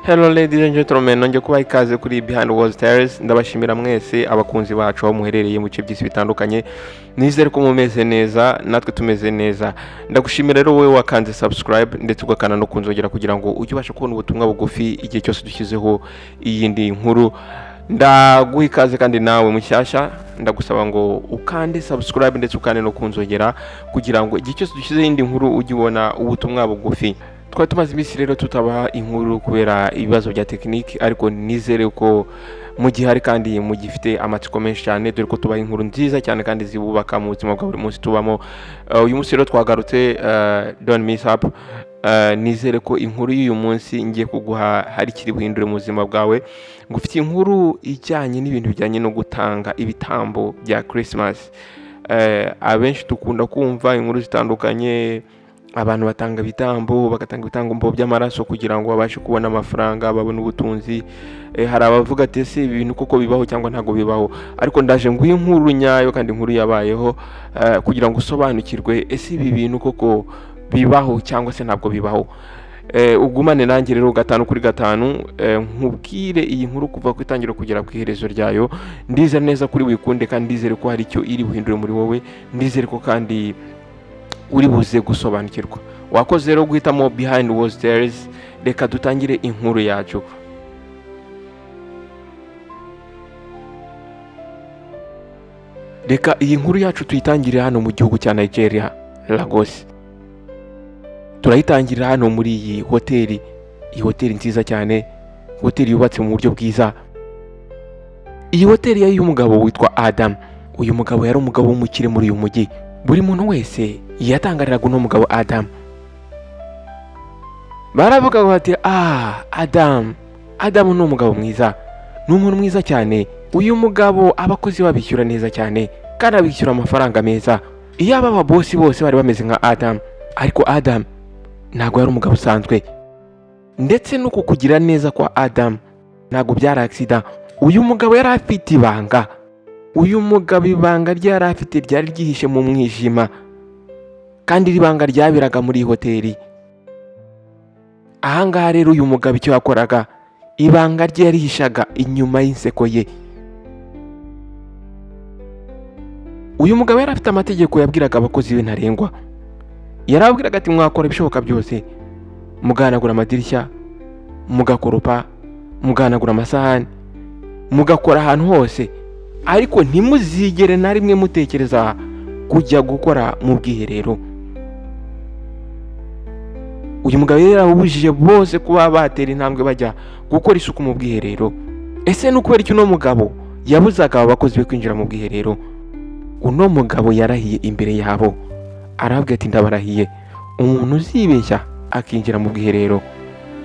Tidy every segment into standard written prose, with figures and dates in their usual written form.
Hello ladies and gentlemen, nongeye kubaha ikaze kuri Behind Walls Tales. Ndabashimira mwese abakunzi bacu aho muherereye mu bice by'isi bitandukanye. Nizere ko mumeze neza, natwe tumeze neza. Ndagushimira rero wowe wakanze subscribe ndetse ugakana no kunzogera kugira ngo ujye ubasha kubona ubutumwa bugufi igihe cyose dushyizeho iyindi nkuru. Ndaguha ikaze kandi nawe mushyashya, ndagusaba ngo ukande subscribe ndetse ukane no kunzogera kugira ngo igihe cyose dushyizeho iyindi nkuru ujye ubona ubutumwa bugufi. Twari tumaze iminsi rero tutabaha inkuru kubera ibibazo bya tekiniki, ariko nizere ko mu gihe hari kandi mu gifite amatsiko menshi cyane, dore ko tubaha inkuru nziza cyane kandi zibubaka mu buzima bwa buri munsi tubamo. Uyu munsi rero twagarutse don't miss up. Nizere ko inkuru y'uyu munsi ngiye kuguha hari kiri buhindure mu buzima bwawe. Ngufite inkuru ijyanye n'ibintu bijyanye no gutanga ibitambo bya Christmas. Abenshi dukunda kumva inkuru zitandukanye, abantu batanga ibitambo, bagatanga ibitambo by'amaraso kugira ngo babashe kubona amafaranga, babone ubutunzi. Hari abavuga ati ese ibi bintu koko bibaho cyangwa ntago bibaho, ariko ndaje nguye inkuru nyayo kandi inkuru yabayeho kugira ngo usobanukirwe ese ibi bintu koko bibaho cyangwa se ntabwo bibaho. Ugumane nanjye rero 5 kuri 5 nkubwire iyi nkuru kuva ku itangiro kugera ku iherezo ryayo. Ndizera neza kuri wikunde kandi ndizere ko hari icyo iri buhindure muri wowe, ndizere ko kandi uri buze gusobanukirwa. Wakoze rero guhitamo Behind Walls Tales. Reka dutangire inkuru yacu. Reka iyi nkuru yacu tuyitangire hano mu gihugu cya Nigeria, Lagos. Turayitangirira hano muri iyi hoteli, iyi hoteli nziza cyane, hoteli yubatse mu buryo bwiza. Iyi hoteli yari y'umugabo witwa Adam. Uyu mugabo yari umugabo w'umukire muri uyu mujyi. Buri muntu wese yatangariraga uno mugabo Adam. Baravuga bati Adam ni umugabo mwiza, ni umuntu mwiza cyane. Uyu mugabo abakozi babishyura neza cyane kandi abishyura amafaranga meza. Iyo aba boss bose bari bameze nka Adam, ariko Adam ntago yari umugabo usanzwe. Ndetse no kukugira neza kwa Adam ntago byari accident. Uyu mugabo yari afite ibanga. Uyu mugabo ibanga ryari afite ryari ryihishe mu mwijima, kandi ibanga ryabiraga muri hoteli. Ahangaha rero uyu mugabo icyo yakoraga, ibanga rye yarihishaga inyuma y'inseko ye. Uyu mugabo yari afite amategeko yabwiraga abakozi be ntarengwa. Yarabwiraga ati mwakora ibishoboka byose, muganagura amadirishya, mugakoropa, muganagura amasahani, mugakora ahantu hose, ariko ntimuzigere na rimwe mutekereza kujya gukora mu bwiherero. Uyu mugabo yarabujije bose kuba batera intambwe bajya gukora isuku mu bwiherero. Ese n'ukubera iki uno mugabo yabuzaga abakozi be kwinjira mu bwiherero? Uno mugabo yarahiye imbere yabo, arabwira ati ndabarahiye, umuntu uzibeshya akinjira mu bwiherero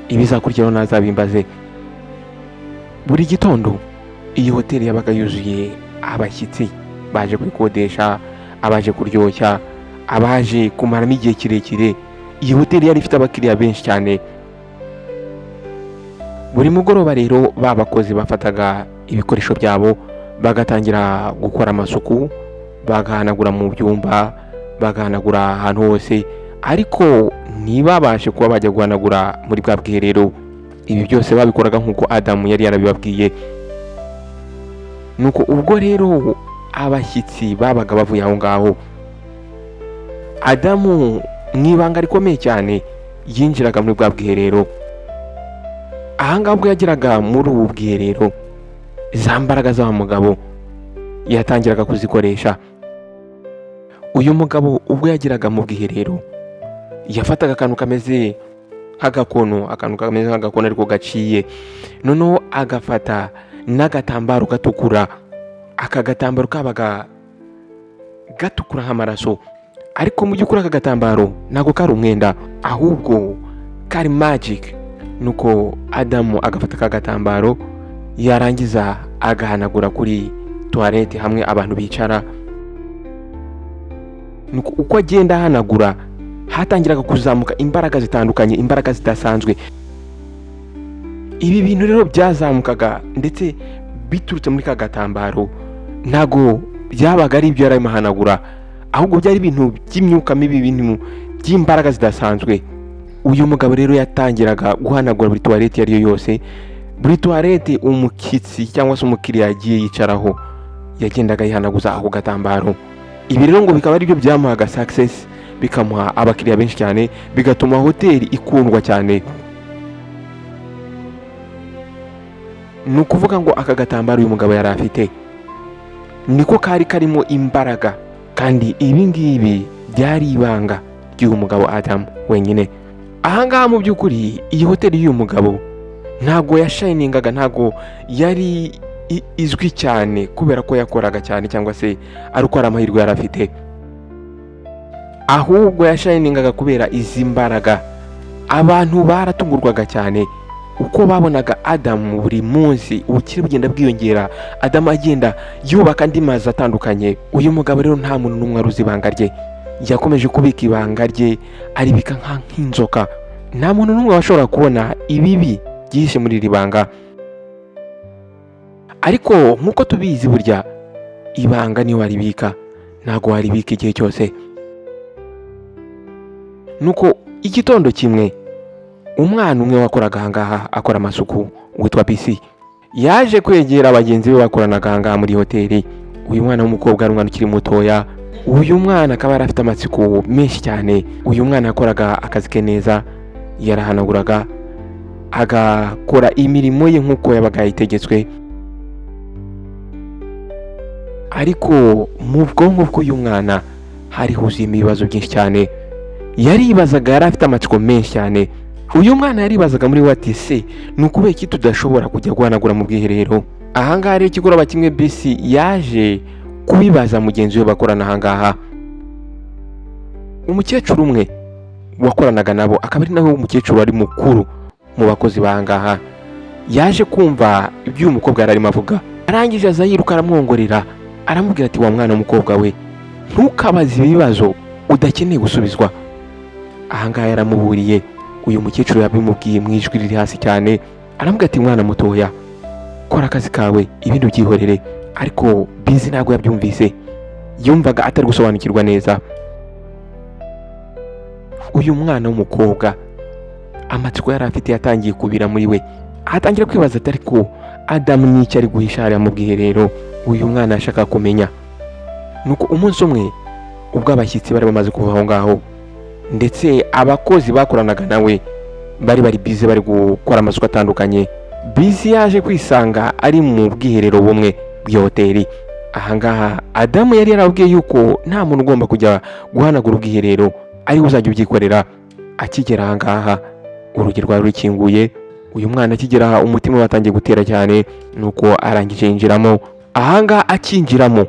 ibizakurikiraho nazabimbaze. Buri gitondo iyi hoteli yabaga yuzuye abashyitsi baje kwikodesha, abaje kuryoshya, abaje kumaramo igihe kirekire. Iyi hoteli yari ifite abakiriya benshi cyane. Buri mugoroba rero babakozi bafataga ibikoresho byabo bagatangira gukora amasuku, bagahanagura mu byumba, bagahanagura ahantu hose, ariko ntibabashe kuba bajya guhanagura muri bwa bwiherero. Ibi byose babikoraga nk'uko Adam yari yarabibabwiye. Nuko ubwo rero abashyitsi babaga bavuye aho ngaho, Adamu mwibanga rikomeye cyane yinjiraga muri bwa bwiherero. Ahangaha ubwo yageraga muri ubu bwiherero, za mbaraga za mugabo yatangiraga kuzikoresha. Uyu mugabo ubwo yageraga mu bwiherero yafataga akantu kameze nk'agakono, ariko gaciye, noneho agafata n'agatambaro gatukura. Aka gatambaro kabaga gatukura nk'amaraso, ariko mu by'ukuri aka gatambaro ntago kari umwenda, ahubwo kari magic. Nuko Adamu agafata aka gatambaro, yarangiza agahanagura kuri toilette hamwe abantu bicara. Nuko uko agenda ahanagura, hatangiraga kuzamuka imbaraga zitandukanye, imbaraga zidasanzwe. Ibi bintu rero byazamukaga ndetse biturutse muri ka gatambaro, ntago byabaga ari ibyo yarimo ahanagura, ahubwo byari ibintu by'imyuka mibi, ibintu by'imbaraga zidasanzwe. uyu mugabo rero yatangiraga guhanagura buri tuwarete iyo ari yo yose, buri tuwarete umukitsi cyangwa se umukiriya yagiye yicaraho yagendaga yihanaguza ako gatambaro. Ibi rero ngo bikaba ari byo byamuhaga success, bikamuha abakiriya benshi cyane, bigatuma hoteli ikundwa cyane. Ni ukuvuga ngo aka gatambaro uyu mugabo yari afite niko kari karimo imbaraga, kandi ibi ngibi byari ibanga ry'uyu mugabo Adam wenyine. Ahangaha mu by'ukuri iyi hoteli y'uyu mugabo ntago yashiningaga, ntago yari izwi cyane kubera ko yakoraga cyane cyangwa se ari uko ari amahirwe yari afite, ahubwo yashiningaga kubera izi mbaraga. Abantu baratungurwaga cyane uko babonaga Adam buri munsi ubukire bugenda bwiyongera, Adam agenda yubaka andi mazu atandukanye. Uyu mugabo rero nta muntu n'umwe aruzi ibanga rye, yakomeje kubika ibanga rye aribika nk'inzoka. Nta muntu n'umwe washobora kubona ibibi byihishe muri iri banga. Ariko nk'uko tubizi, burya ibanga niyo waribika, ntago waribika igihe cyose. Nuko igitondo kimwe umwana umwe wakoraga ahangaha akora amasuku witwa PC yaje kwegera abagenzi be bakoranaga ahangaha muri hoteli. Uyu mwana w'umukobwa ari umwana ukiri mutoya, uyu mwana akaba yari afite amatsiko menshi cyane. Uyu mwana yakoraga akazi ke neza, yarahanaguraga agakora imirimo ye nk'uko yabaga yayitegetswe. Ariko mu bwonko bw'uyu mwana hari huzuyemo ibibazo byinshi cyane. Yaribazaga, yari afite amatsiko menshi cyane. Uyu mwana yaribazaga muri we ati se ni ukubera iki tudashobora kujya guhanagura mu bwiherero? Ahangaha rero ikigoroba kimwe BC yaje kubibaza mugenzi we bakorana ahangaha. Umukecuru umwe wakoranaga nabo, akaba ari nawe umukecuru wari mukuru mu bakozi bahangaha, yaje kumva ibyo uyu mukobwa yari arimo avuga. Arangije aza yiruka aramwongorera, aramubwira ati wa mwana w'umukobwa we, ntukabaze ibibazo udakeneye gusubizwa. Ahangaha yaramuburiye. Uyu mukecuru yabimubwiye mu ijwi riri hasi cyane, aramubwira ati mwana mutoya, kora akazi kawe ibindi ubyihorere. Ariko Busy ntabwo yabyumvise, yumvaga atari gusobanukirwa neza. Uyu mwana w'umukobwa amatsiko yari afite yatangiye kubira muri we, atangira kwibaza ati ariko Adam n'icyo ari guhisha hariya mu bwiherero? Uyu mwana yashaka kumenya. Nuko umunsi umwe ubwo abashyitsi bari bamaze kuva aho ngaho, ndetse abakozi bakoranaga nawe bari Busy bari gukora amasuku atandukanye, Busy yaje kwisanga ari mu bwiherero bumwe bw'iyo hoteli. Ahangaha Adam yari yarabwiye yuko nta muntu ugomba kujya guhanagura ubwiherero, ari uzajya ubyikorera. Akigera ahangaha urugi rwari rukinguye. Uyu mwana akigera aha umutima watangiye gutera cyane, nuko arangije yinjiramo. Ahangaha akinjiramo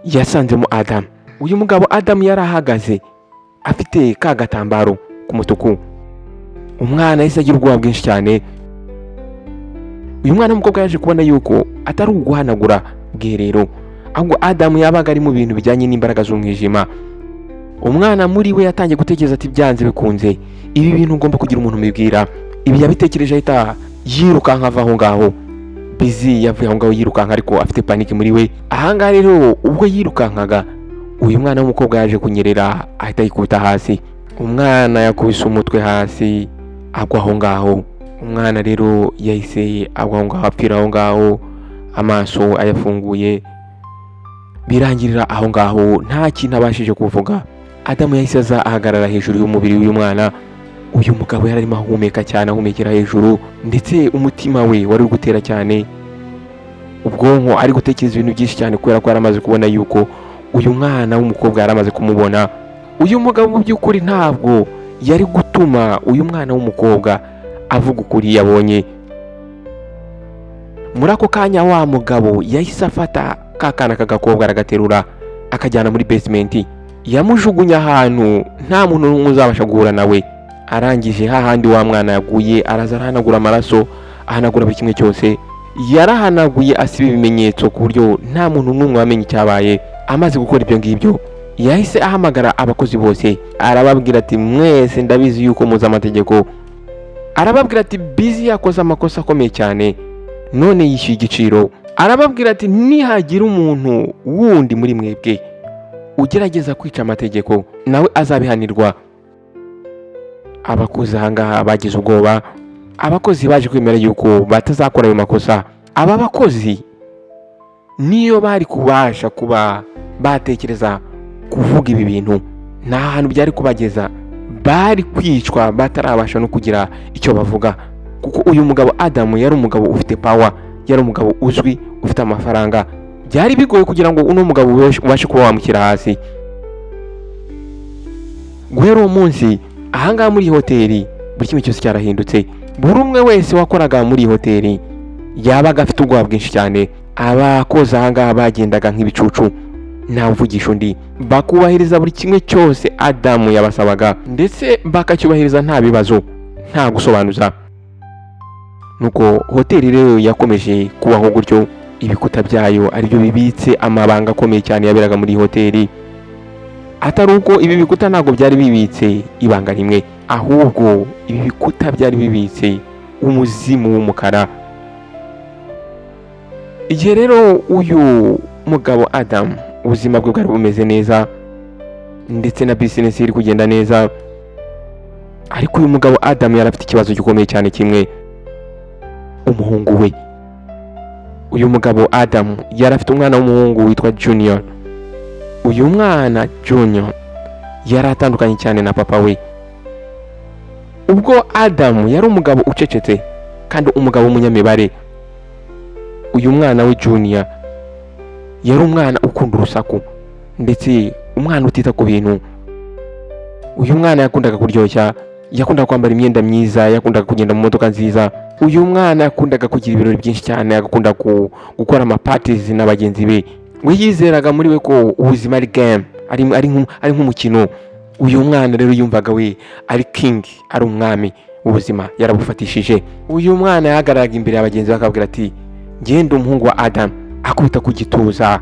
yasanzemo Adam. Uyu mugabo Adam yari ahagaze afite ka gatambaro k'umutuku. Umwana yahise agira ubwoba bwinshi cyane. Uyu mwana w'umukobwa yaje kubona yuko atari uguhanagura ubwiherero, ahubwo Adam yabaga ari mu bintu bijyanye n'imbaraga z'umwijima. Umwana muri we yatangiye gutekereza ati byanze bikunze ibi bintu ugomba kugira umuntu umubwira. Ibi yabitekereje ahita yirukanka ava aho ngaho. Busy yavuye aho ngaho yirukanka ariko afite paniki muri we. Ahangaha rero ubwo yirukankaga, uyu mwana w'umukobwa yaje kunyerera ahita yikubita hasi. Umwana yakubise umutwe hasi agwa aho ngaho. Umwana rero yahise agwa aho ngaho, apfira aho ngaho, amaso ayafunguye, birangirira aho ngaho, nta kintu abashije kuvuga. Adam yahise aza ahagarara hejuru y'umubiri w'uyu mwana. Uyu mugabo yari arimo ahumeka cyane, ahumekera hejuru, ndetse umutima we wari gutera cyane, ubwonko ari gutekereza ibintu byinshi cyane kubera ko yaramaze kubona yuko uyu mwana w'umukobwa yaramaze kumubona. Uyu mugabo mu by'ukuri ntabwo yari gutuma uyu mwana w'umukobwa avuga ukuri yabonye. Muri ako kanya wa mugabo yahise afata ka kana k'agakobwa aragaterura akajyana muri basement, yamujugunya ahantu nta muntu n'umwe uzabasha guhura nawe. Arangije hahandi wa mwana yaguye, araza arahanagura amaraso, ahanagura buri kimwe cyose. Yarahanaguye asiba ibimenyetso ku buryo nta muntu n'umwe wamenye icyabaye. Amaze gukora ibyo ngibyo, yahise ahamagara abakozi bose, arababwira ati mwese ndabizi yuko muzi amategeko. Arababwira ati Busy yakoze amakosa akomeye cyane, none yishyuye igiciro. Arababwira ati nihagira umuntu wundi muri mwebwe ugerageza kwica amategeko nawe azabihanirwa. abakozi ahangaha bagize ubwoba. Abakozi baje kwemera yuko batazakora ayo makosa. Aba bakozi niyo bari kubasha kuba batekereza kuvuga ibi bintu, nta hantu byari kubageza, bari kwicwa batarabasha no kugira icyo bavuga, kuko uyu mugabo Adam yari umugabo ufite power, yari umugabo uzwi, ufite amafaranga. Byari bigoye kugira ngo uno mugabo ubashe kuba wamukira hasi. Guhera uwo munsi ahangaha muri hoteli buri kimwe cyose cyarahindutse. Buri umwe wese wakoraga muri hoteli yabaga afite ubwoba bwinshi cyane. Abakozi ahangaha bagendaga nk'ibicucu, nta mvugisha undi, bakubahiriza buri kimwe cyose Adam yabasabaga, ndetse bakacyubahiriza nta bibazo, nta gusobanuza. Nuko hoteli rero yakomeje kubaho gutyo. Ibikuta byayo aribyo bibitse amabanga akomeye cyane yaberaga muri hoteli. Atari uko ibi bikuta ntabwo byari bibitse ibanga rimwe, ahubwo ibi bikuta byari bibitse umuzimu w'umukara. Igihe rero uyu mugabo Adam ubuzima bwe bwari bumeze neza, ndetse na business iri kugenda neza, ariko uyu mugabo Adam yari afite ikibazo gikomeye cyane kimwe: umuhungu we. Uyu mugabo Adam yari afite umwana w'umuhungu witwa Junior. Uyu mwana Junior yari atandukanye cyane na papa we. Ubwo Adam yari umugabo ucecetse kandi umugabo w'umunyamibare, uyu mwana we Junior yari umwana ukunda urusaku, ndetse umwana utita ku bintu. Uyu mwana yakundaga kuryoshya, yakundaga kwambara imyenda myiza, yakundaga kugenda mu modoka nziza. Uyu mwana yakundaga kugira ibirori byinshi cyane, agakunda gukora amaparties na bagenzi be. We yizeraga muri we ko ubuzima ari game, ari nk'umukino. Uyu mwana rero yumvaga we ari king, ari umwami ubuzima yarabufatishije. Uyu mwana yahagararaga imbere y'abagenzi be akabwira ati, ngende umuhungu wa Adam, akubita ku gituza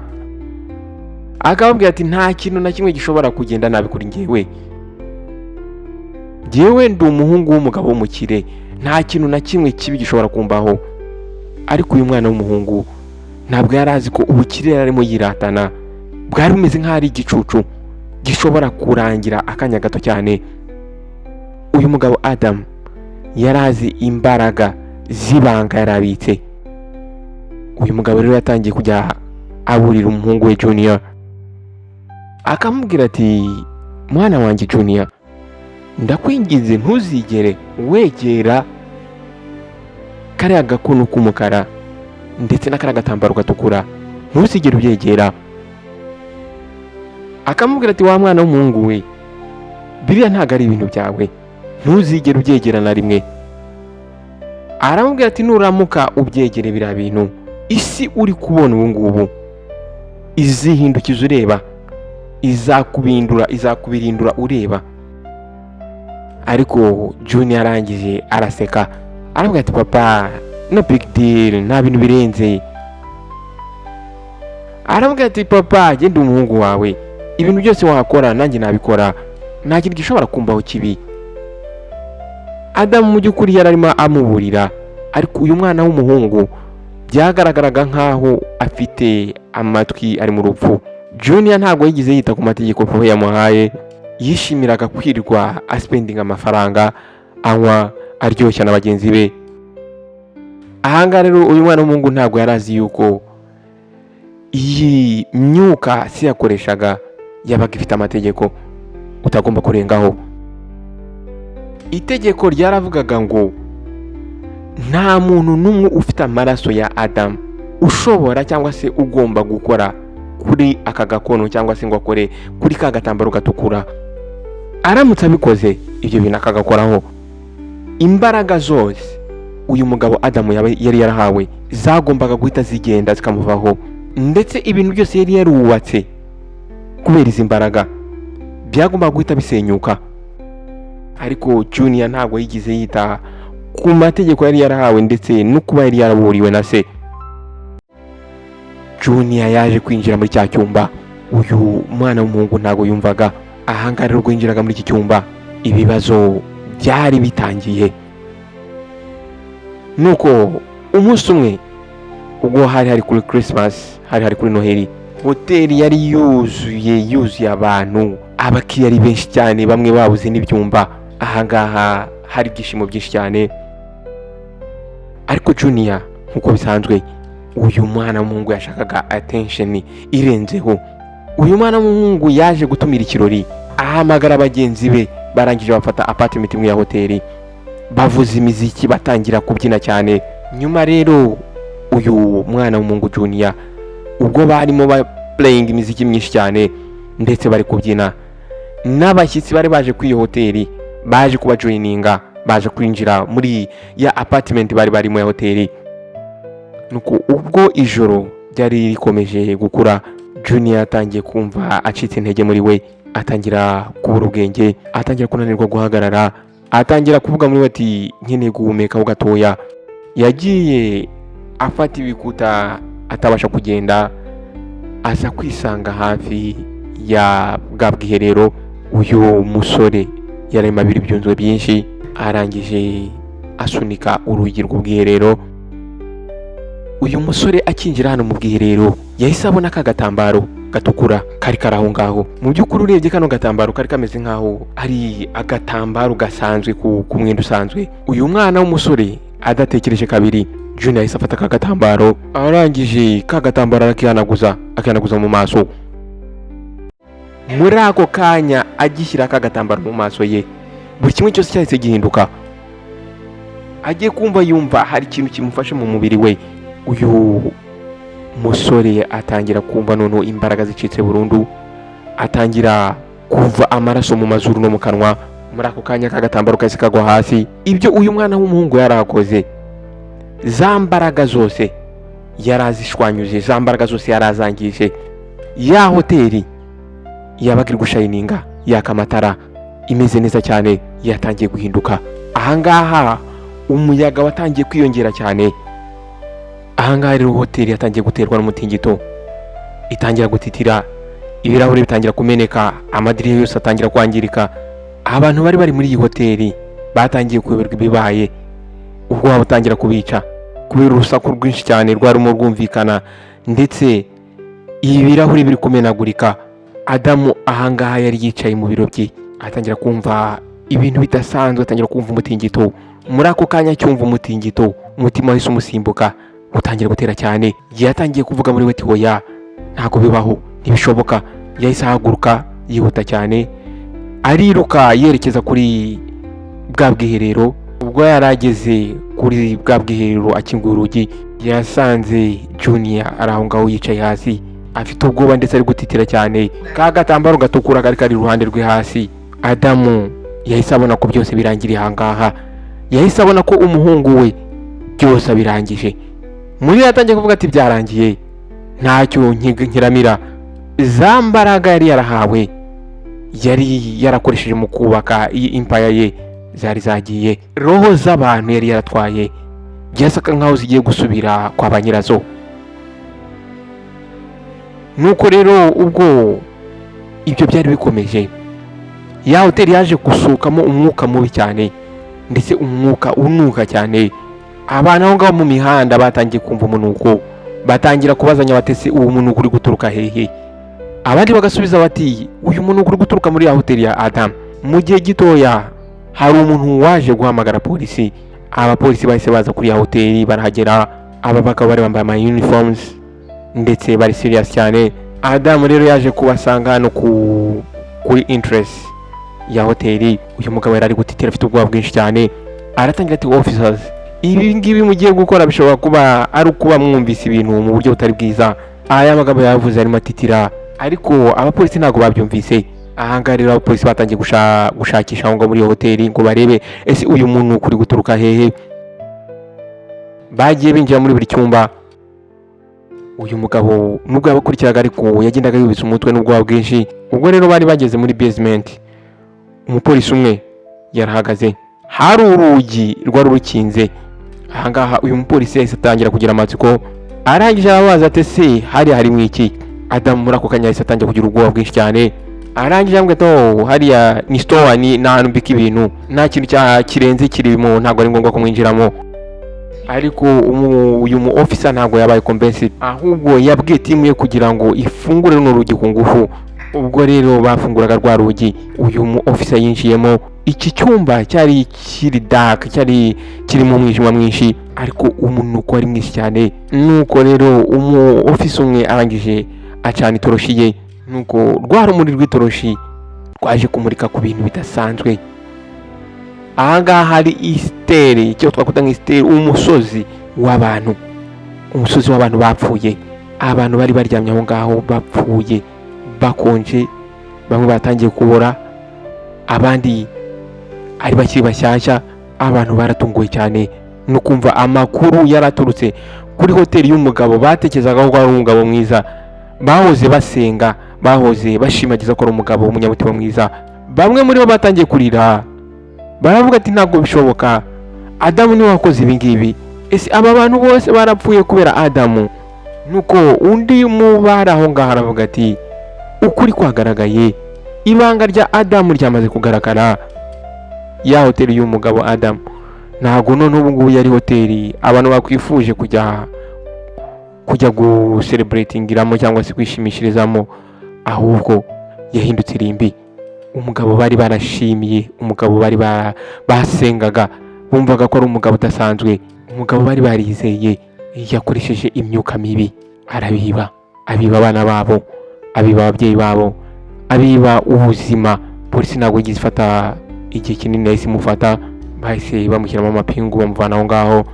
akababwira ati, nta kintu na kimwe gishobora kugenda nabi kuri njyewe ndi umuhungu w'umugabo w'umukire, nta kintu na kimwe kibi gishobora kumbaho. Ariko uyu mwana w'umuhungu ntabwo yari azi ko ubukire arimo yiratana bwari bumeze nk'aho ari igicucu gishobora kurangira akanya gato cyane. Uyu mugabo Adam yari azi imbaraga z'ibanga yarabitse. Uyu mugabo rero yatangiye kujya aburira umuhungu we Junior, akamubwira ati, mwana wanjye Junior, ndakwinginze ntuzigere wegera kariya gakono k'umukara ndetse n'akariya gatambaro gatukura, ntuzigere ubyegera. Akamubwira ati, wa mwana w'umuhungu we, biriya ntabwo ari ibintu byawe, ntuzigere ubyegera na rimwe. Aramubwira ati, nuramuka ubyegere biriya bintu, isi uri kubona ubu ngubu izihindukiza ureba, izakubirindura ureba. Ariko Junior arangije araseka, aramubwira ati, papa, no big deal, nta bintu birenze. Aramubwira ati, papa, genda umuhungu wawe, ibintu byose wakora nanjye nabikora, nta kintu gishobora kumbaho kibi. Adam mu by'ukuri yari arimo amuburira, ariko uyu mwana w'umuhungu byagaragaraga nk'aho afite amatwi ari mu rupfu. Junior ntabwo yigize yita ku mategeko papa yamuhaye, yishimiraga kwirwa aspendinga amafaranga, anywa, aryoshya na bagenzi be. Ahangaha rero uyu mwana w'umuhungu ntabwo yari azi yuko iyi myuka si yakoreshaga yabaga ifite amategeko utagomba kurengaho. Itegeko ryaravugaga ngo nta muntu n'umwe ufite amaraso ya Adam ushobora cyangwa se ugomba gukora kuri aka gakono cyangwa se ngo akore kuri ka gatambaro gatukura. Aramutse abikoze ibyo bintu akagakoraho, imbaraga zose uyu mugabo Adam yari yarahawe zagombaga guhita zigenda zikamuvaho, ndetse ibintu byose yari yarubatse kubera izi mbaraga byagombaga guhita bisenyuka. Ariko Junior ntabwo yigize yita ku mategeko yari yarahawe ndetse no kuba yari yaraburiwe na se. Junior yaje kwinjira muri cya cyumba, uyu mwana w'umuhungu ntabwo yumvaga. Ahangaha rero kwinjiraga muri iki cyumba, ibibazo byari bitangiye. Nuko umunsi umwe ubwo hari kuri Christmas, hari kuri Noheli, hoteli yari yuzuye abantu, abakiriya ari benshi cyane, bamwe babuze n'ibyumba, ahangaha hari ibyishimo byinshi cyane. Ariko Junior nk'uko bisanzwe, uyu mwana w'umuhungu yashakaga attention irenzeho. Uyu mwana w'umuhungu yaje gutumira ikirori, ahamagara bagenzi be, barangije bafata apartment imwe ya hoteli, bavuza imiziki, batangira kubyina cyane. Nyuma rero uyu mwana w'umuhungu Junior, ubwo barimo playing imiziki myinshi cyane ndetse bari kubyina, n'abashyitsi bari baje kuri iyo hoteli baje kuba joininga, baje kwinjira muri ya apartment bari barimo ya hoteli. Nuko ubwo ijoro ryari rikomeje gukura, Junior atangiye kumva acitse intege muri we, atangira kubura ubwenge, atangira kunanirwa guhagarara, atangira kuvuga muri we ati nkeneye guhumekaho gatoya. Yagiye afata ibikuta atabasha kugenda, aza kwisanga hafi ya bwa bwiherero. Uyu musore yarimo abira ibyunzwe byinshi, arangije asunika urugi rw'ubwiherero. Uyu musore akinjira hano mu bwiherero yahise abona aka gatambaro gatukura kari karaho ngaho. Mu by'ukuri urebye kano gatambaro kari kameze nkaho ari agatambaro gasanzwe ku mwenda usanzwe. Uyu mwana w'umusore adatekereje kabiri, Junior yahise afata aka gatambaro, arangije ka gatambaro akihanaguza mu maso. Muri ako kanya agishyira aka gatambaro mu maso ye, buri kimwe cyose cyahise gihinduka. Agiye yumva hari ikintu kimufashe mu mubiri we. Uyu musore atangira kumva noneho imbaraga zicitse burundu, atangira kuva amaraso mu mazuru no mu kanwa. Muri ako kanya aka gatambaro kahise kagwa hasi. Ibyo uyu mwana w'umuhungu yarakoze, za mbaraga zose yarazishwanyuje, za mbaraga zose yarazangije. Ya hoteli yabaga iri gushayininga, yaka amatara, imeze neza cyane, yatangiye guhinduka. Ahangaha umuyaga watangiye kwiyongera cyane. Ahangaha rero hoteli yatangiye guterwa n'umutingito, itangira gutitira, ibirahuri bitangira kumeneka, amadirishya yose atangira kwangirika. Abantu bari muri iyi hoteli batangiye kuyoberwa ibibaye, ubwo batangira kubica kubera urusaku rwinshi cyane rwarimo rwumvikana, ndetse ibirahuri biri kumenagurika. Adamu ahangaha yari yicaye mu biro bye, atangira kumva ibintu bidasanzwe, atangira kumva umutingito. Muri ako kanya cyumva umutingito, umutima wahise umusimbuka, utangira gutera cyane. Yatangiye kuvuga muri we ati hoya, ntabwo bibaho, ntibishoboka. Yahise ahaguruka yihuta cyane, ariruka yerekeza kuri bwa bwiherero. Ubwo yarageze kuri bwa bwiherero, akinguye urugi, yasanze Junior ari aho ngaho yicaye hasi, afite ubwoba ndetse ari gutitira cyane. Ka gatambaro gatukura kari iruhande rwe hasi. Adamu yahise abona ko byose birangiriye ahangaha, yahise abona ko umuhungu we byose abirangije. Muri yatangiye kuvuga ati byarangiye, ntacyo nkiramira. Za mbaraga yari yarahawe, yari yarakoresheje mu kubaka iyi empire ye, zari zagiye. Roho z'abantu yari yaratwaye, byasaga nkaho zigiye gusubira kwa ba nyirazo. Nuko rero ubwo ibyo byari bikomeje, ya hoteli yaje gusukamo umwuka mubi cyane, ndetse umwuka unuka cyane. Abantu aho ngaho mu mihanda batangiye kumva umunuko, batangira kubazanya batese uwo munuko uri guturuka hehe. Abandi bagasubiza bati uyu munuko uri guturuka muri ya hoteli ya Adam. Mu gihe gitoya hari umuntu waje guhamagara polisi. Abapolisi bahise baza kuri ya hoteli, barahagera. Aba bakaba bari bambaye ama uniforms ndetse bari serious cyane. Adam rero yaje kubasanga hano kuri interest ya hoteli. Uyu mugabo yari ari gutitira, afite ubwoba bwinshi cyane. Aratangira ati officers, ibi ngibi mugiye gukora bishobora kuba ari ukuba mwumvise ibintu mu buryo butari bwiza. Aya magambo yavuze arimo atitira, ariko abapolisi ntabwo babyumvise. Ahangaha rero abapolisi batangiye gushakisha aho ngo muri hoteli ngo barebe ese uyu muntu kuri guturuka hehe. Bagiye binjira muri buri cyumba. Uyu mugabo nubwo yabakurikiraga ariko yagendaga yubitse umutwe n'ubwoba bwinshi. Ubwo rero bari bageze muri basement, umupolisi umwe yarahagaze, hari urugi rwari rukinze. Ahangaha uyu mupolisi yahise atangira kugira amatsiko, arangije arabaza ati se hari mwiki. Adamu muri ako kanya yahise atangira kugira ubwoba bwinshi cyane. Arangije ambwe to hariya ni store, ni nahantu mbika ibintu, nta kintu kirenze kirimo, ntabwo ari ngombwa kumwinjiramo. Ariko uyu mu officer ntabwo yabaye convinced, ahubwo yabwiye timu ye kugira ngo ifungure no rugi ku ngufu. Ubwo rero bafunguraga rwa rugi, uyu mu officer yinjiyemo, iki cyumba cyari kiri dark, cyari kirimo umwijima mwinshi, ariko umunuko wari mwinshi cyane. Nuko rero office umwe arangije acana itoroshi ye, nuko rwa rumuri rw'itoroshi rwaje kumurika ku bintu bidasanzwe. Ahangaha hari isiteri, icyo twakwita nk'isiteri, umusozi w'abantu bapfuye. Abantu bari baryamye aho ngaho bapfuye bakonje, bamwe batangiye kubora, abandi ari bakiri bashyashya. Abantu baratunguwe cyane no kumva amakuru yaraturutse kuri hoteli y'umugabo batekerezaga ko ari umugabo mwiza, bahoze basenga, bahoze bashimagiza ko ari umugabo w'umunyamutima mwiza. Bamwe muri bo batangiye kurira, baravuga ati ntabwo bishoboka, Adamu niwe wakoze ibi ngibi. Ese aba bantu bose barapfuye kubera Adamu? Nuko undi mubari aho ngaho aravuga ati ukuri kwagaragaye, ibanga rya Adamu ryamaze kugaragara. Ya hoteli y'umugabo Adamu ntabwo none ubu ngubu yari hoteli abantu bakwifuje kujya gucelebratingiramo cyangwa se kwishimishirizamo, ahubwo yahindutse irimbi. Umugabo bari barashimiye, umugabo bari basengaga, bumvaga ko ari umugabo udasanzwe, umugabo bari barizeye, yakoresheje imyuka mibi, abiba abana babo, abiba ababyeyi babo, abiba ubuzima. Polisi ntabwo igize ifata igihe kinini, yahise imufata, bahise bamushyiramo amapingu bamuvana aho ngaho.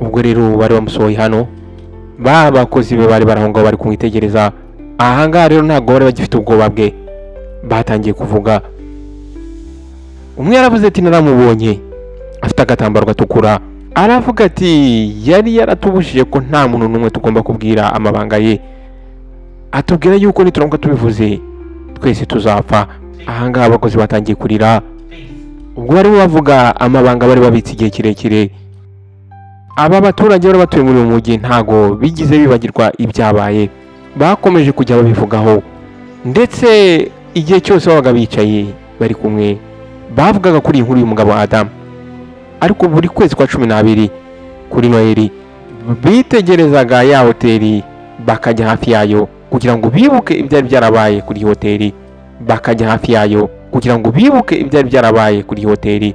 Ubwo rero bari bamusohoye hano, bakozi be bari baraho ngaho bari kumwitegereza. Ahangaha rero ntabwo bari bagifite ubwoba bwe, batangiye kuvuga. Umwe yaravuze ati naramubonye afite agatambaro gatukura, aravuga ati yari yaratubujije ko nta muntu n'umwe tugomba kubwira amabanga ye, atubwira yuko nituramuka tubivuze twese tuzapfa. Ahangaha abakozi batangiye kurira, ubwo barimo bavuga amabanga bari babitse igihe kirekire. Aba baturage bari batuye muri uyu mujyi ntago bigize bibagirwa ibyabaye, bakomeje kujya babivugaho, ndetse igihe cyose babaga bicaye bari kumwe bavugaga kuri inkuru y'umugabo Adamu. Ariko buri kwezi kwa 12 kuri Noheli bitegerezaga ya hoteli, bakajya hafi yayo kugira ngo bibuke ibyari byarabaye kuri hoteli, bakajya hafi yayo kugira ngo bibuke ibyari byarabaye kuri hoteli,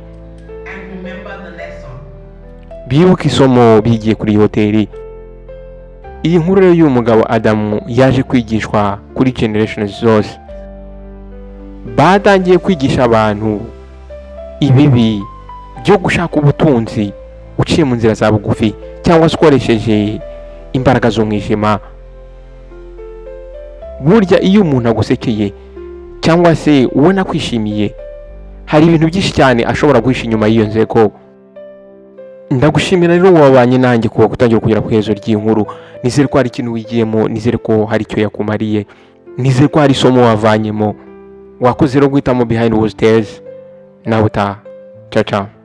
bibuke isomo bigiye kuri hoteli. Iyi nkuru rero y'umugabo Adamu yaje kwigishwa kuri generations zose. Batangiye kwigisha abantu ibibi byo gushaka ubutunzi uciye mu nzira za bugufi, cyangwa se ukoresheje imbaraga z'umwijima. Burya iyo umuntu agusekeye cyangwa se ubona kwishimiye, hari ibintu byinshi cyane ashobora guhisha inyuma y'iyo nzego. Ndagushimira rero wabanye nanjye kuba gutangira kugera ku hezo ry'inkuru. Nizere ko hari ikintu wigiyemo, nizere ko hari icyo yakumariye, nizere ko hari isomo wavanyemo. Wakoze rero guhitamo Behind Whose Tales. Nawe utaha. Ciao ciao.